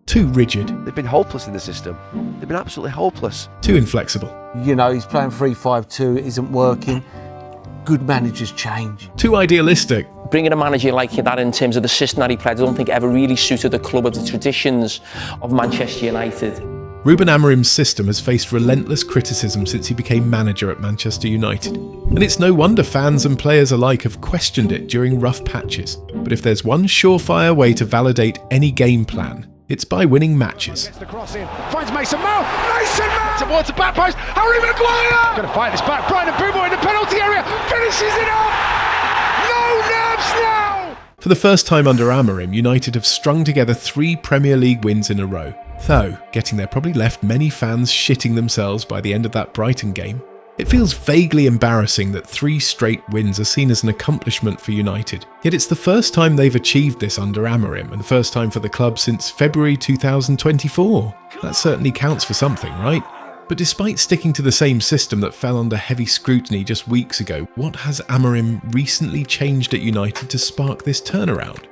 Too rigid. They've been hopeless in the system. They've been absolutely hopeless. Too inflexible. You know, he's playing 3-5-2, it isn't working. Good managers change. Too idealistic. Bringing a manager like that in terms of the system that he played, I don't think ever really suited the club of the traditions of Manchester United. Ruben Amorim's system has faced relentless criticism since he became manager at Manchester United. And it's no wonder fans and players alike have questioned it during rough patches. But if there's one surefire way to validate any game plan, it's by winning matches. Gets the cross in, finds Mason Mount, towards the back post, Harry Maguire! Going to fight this back, Brian Mbeumo in the penalty area, finishes it off! No nerves now! For the first time under Amorim, United have strung together 3 Premier League wins in a row. Though, getting there probably left many fans shitting themselves by the end of that Brighton game. It feels vaguely embarrassing that 3 straight wins are seen as an accomplishment for United. Yet it's the first time they've achieved this under Amorim, and the first time for the club since February 2024. That certainly counts for something, right? But despite sticking to the same system that fell under heavy scrutiny just weeks ago, what has Amorim recently changed at United to spark this turnaround?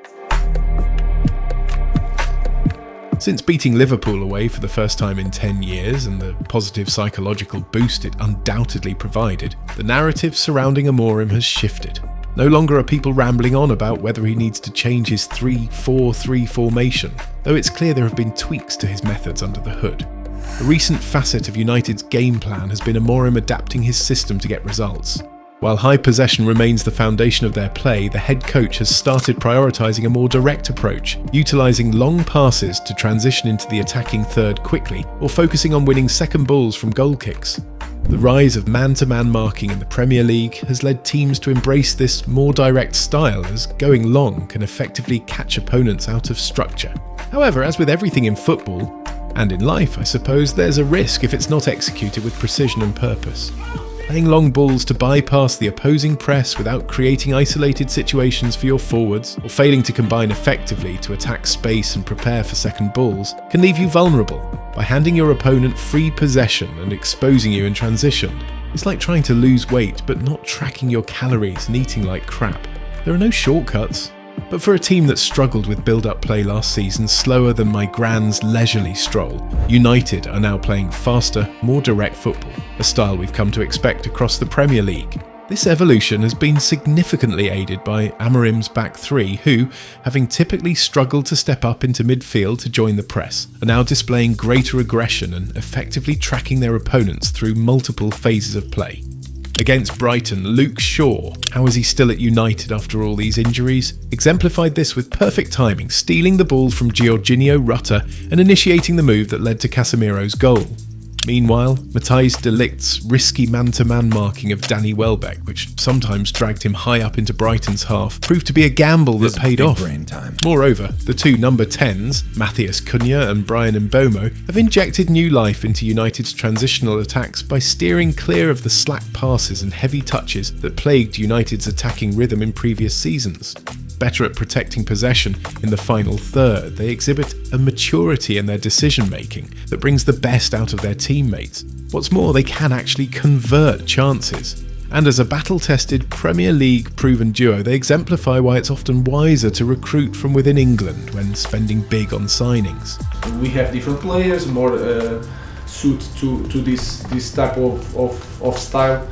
Since beating Liverpool away for the first time in 10 years and the positive psychological boost it undoubtedly provided, the narrative surrounding Amorim has shifted. No longer are people rambling on about whether he needs to change his 3-4-3 formation, though it's clear there have been tweaks to his methods under the hood. A recent facet of United's game plan has been Amorim adapting his system to get results. While high possession remains the foundation of their play, the head coach has started prioritising a more direct approach, utilising long passes to transition into the attacking third quickly, or focusing on winning second balls from goal kicks. The rise of man-to-man marking in the Premier League has led teams to embrace this more direct style, as going long can effectively catch opponents out of structure. However, as with everything in football, and in life I suppose, there's a risk if it's not executed with precision and purpose. Playing long balls to bypass the opposing press without creating isolated situations for your forwards, or failing to combine effectively to attack space and prepare for second balls, can leave you vulnerable by handing your opponent free possession and exposing you in transition. It's like trying to lose weight but not tracking your calories and eating like crap. There are no shortcuts. But for a team that struggled with build-up play last season slower than my Grand's leisurely stroll, United are now playing faster, more direct football, a style we've come to expect across the Premier League. This evolution has been significantly aided by Amorim's back 3 who, having typically struggled to step up into midfield to join the press, are now displaying greater aggression and effectively tracking their opponents through multiple phases of play. Against Brighton, Luke Shaw, how is he still at United after all these injuries, exemplified this with perfect timing, stealing the ball from Georginio Rutter and initiating the move that led to Casemiro's goal. Meanwhile, Matthijs de Ligt's risky man-to-man marking of Danny Welbeck, which sometimes dragged him high up into Brighton's half, proved to be a gamble that paid off. Moreover, the 2 number 10s, Matheus Cunha and Brian Mbeumo, have injected new life into United's transitional attacks by steering clear of the slack passes and heavy touches that plagued United's attacking rhythm in previous seasons. Better at protecting possession in the final third, they exhibit a maturity in their decision-making that brings the best out of their teammates. What's more, they can actually convert chances. And as a battle-tested Premier League proven duo, they exemplify why it's often wiser to recruit from within England when spending big on signings. We have different players, more suit to this type of style.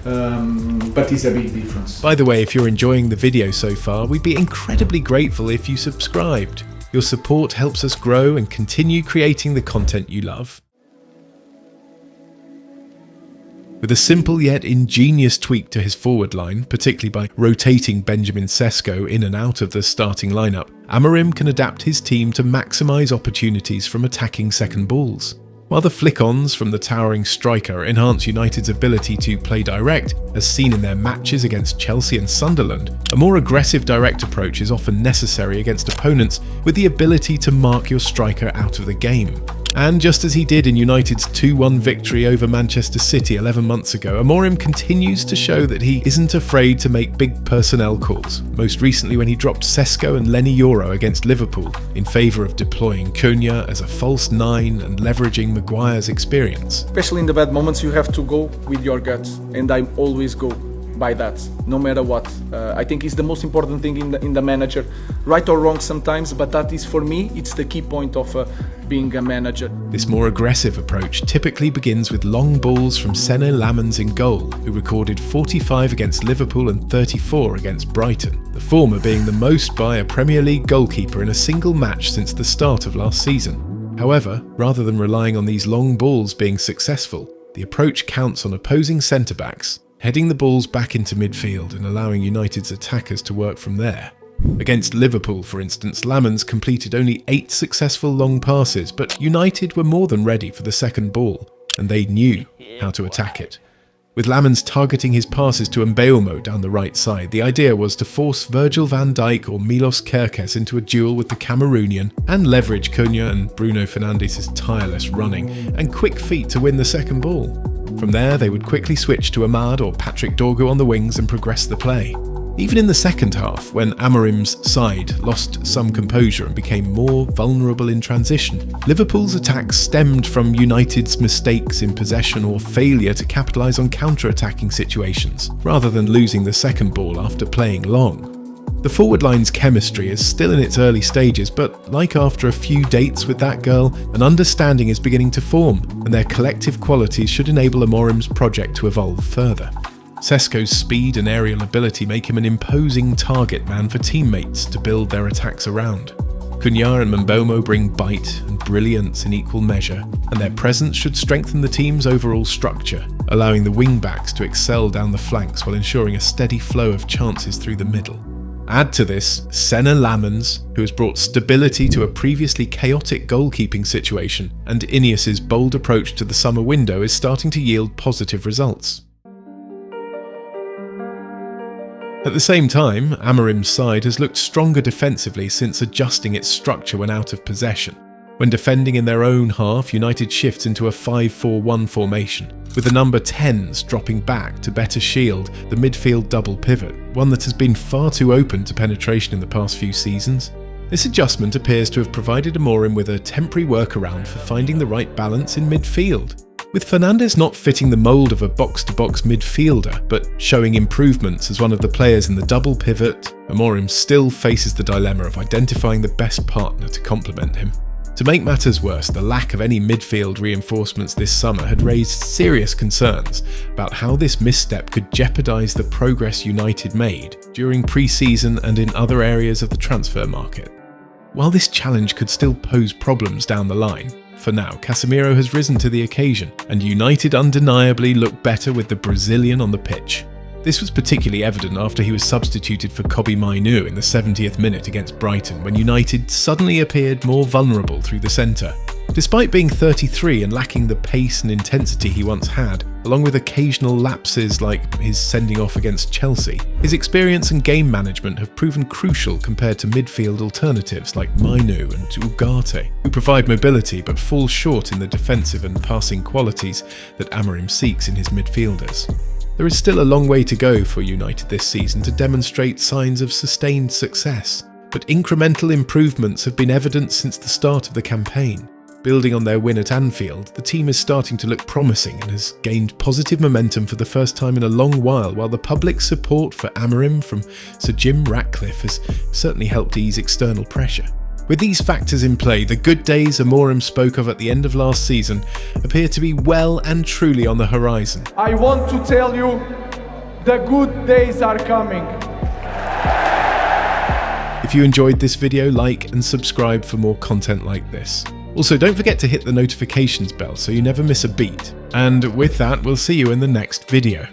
But it's a big difference. By the way, if you're enjoying the video so far, we'd be incredibly grateful if you subscribed. Your support helps us grow and continue creating the content you love. With a simple yet ingenious tweak to his forward line, particularly by rotating Benjamin Sesko in and out of the starting lineup, Amorim can adapt his team to maximise opportunities from attacking second balls. While the flick-ons from the towering striker enhance United's ability to play direct, as seen in their matches against Chelsea and Sunderland, a more aggressive direct approach is often necessary against opponents with the ability to mark your striker out of the game. And just as he did in United's 2-1 victory over Manchester City 11 months ago, Amorim continues to show that he isn't afraid to make big personnel calls, most recently when he dropped Sesko and Lenny Yoro against Liverpool, in favour of deploying Cunha as a false 9 and leveraging Maguire's experience. Especially in the bad moments, you have to go with your guts, and I always go by that, no matter what. I think it's the most important thing in the manager, right or wrong sometimes, but that is, for me, it's the key point of being a manager. This more aggressive approach typically begins with long balls from Senne Lammens in goal, who recorded 45 against Liverpool and 34 against Brighton, the former being the most by a Premier League goalkeeper in a single match since the start of last season. However, rather than relying on these long balls being successful, the approach counts on opposing centre-backs heading the balls back into midfield and allowing United's attackers to work from there. Against Liverpool, for instance, Lammens completed only 8 successful long passes, but United were more than ready for the second ball, and they knew how to attack it. With Lammens targeting his passes to Mbeumo down the right side, the idea was to force Virgil van Dijk or Milos Kerkez into a duel with the Cameroonian and leverage Cunha and Bruno Fernandes' tireless running and quick feet to win the second ball. From there, they would quickly switch to Ahmad or Patrick Dorgu on the wings and progress the play. Even in the second half, when Amorim's side lost some composure and became more vulnerable in transition, Liverpool's attacks stemmed from United's mistakes in possession or failure to capitalise on counter-attacking situations, rather than losing the second ball after playing long. The forward line's chemistry is still in its early stages, but like after a few dates with that girl, an understanding is beginning to form, and their collective qualities should enable Amorim's project to evolve further. Sesko's speed and aerial ability make him an imposing target man for teammates to build their attacks around. Cunha and Mbeumo bring bite and brilliance in equal measure, and their presence should strengthen the team's overall structure, allowing the wing-backs to excel down the flanks while ensuring a steady flow of chances through the middle. Add to this Senne Lammens, who has brought stability to a previously chaotic goalkeeping situation, and Ineos's bold approach to the summer window is starting to yield positive results. At the same time, Amorim's side has looked stronger defensively since adjusting its structure when out of possession. When defending in their own half, United shifts into a 5-4-1 formation, with the number 10s dropping back to better shield the midfield double pivot, one that has been far too open to penetration in the past few seasons. This adjustment appears to have provided Amorim with a temporary workaround for finding the right balance in midfield. With Fernandes not fitting the mould of a box-to-box midfielder, but showing improvements as one of the players in the double pivot, Amorim still faces the dilemma of identifying the best partner to complement him. To make matters worse, the lack of any midfield reinforcements this summer had raised serious concerns about how this misstep could jeopardise the progress United made during pre-season and in other areas of the transfer market. While this challenge could still pose problems down the line, for now Casemiro has risen to the occasion, and United undeniably look better with the Brazilian on the pitch. This was particularly evident after he was substituted for Kobbie Mainoo in the 70th minute against Brighton, when United suddenly appeared more vulnerable through the centre. Despite being 33 and lacking the pace and intensity he once had, along with occasional lapses like his sending off against Chelsea, his experience and game management have proven crucial compared to midfield alternatives like Mainoo and Ugarte, who provide mobility but fall short in the defensive and passing qualities that Amorim seeks in his midfielders. There is still a long way to go for United this season to demonstrate signs of sustained success, but incremental improvements have been evident since the start of the campaign. Building on their win at Anfield, the team is starting to look promising and has gained positive momentum for the first time in a long while the public support for Amorim from Sir Jim Ratcliffe has certainly helped ease external pressure. With these factors in play, the good days Amorim spoke of at the end of last season appear to be well and truly on the horizon. I want to tell you, the good days are coming. If you enjoyed this video, like and subscribe for more content like this. Also, don't forget to hit the notifications bell so you never miss a beat. And with that, we'll see you in the next video.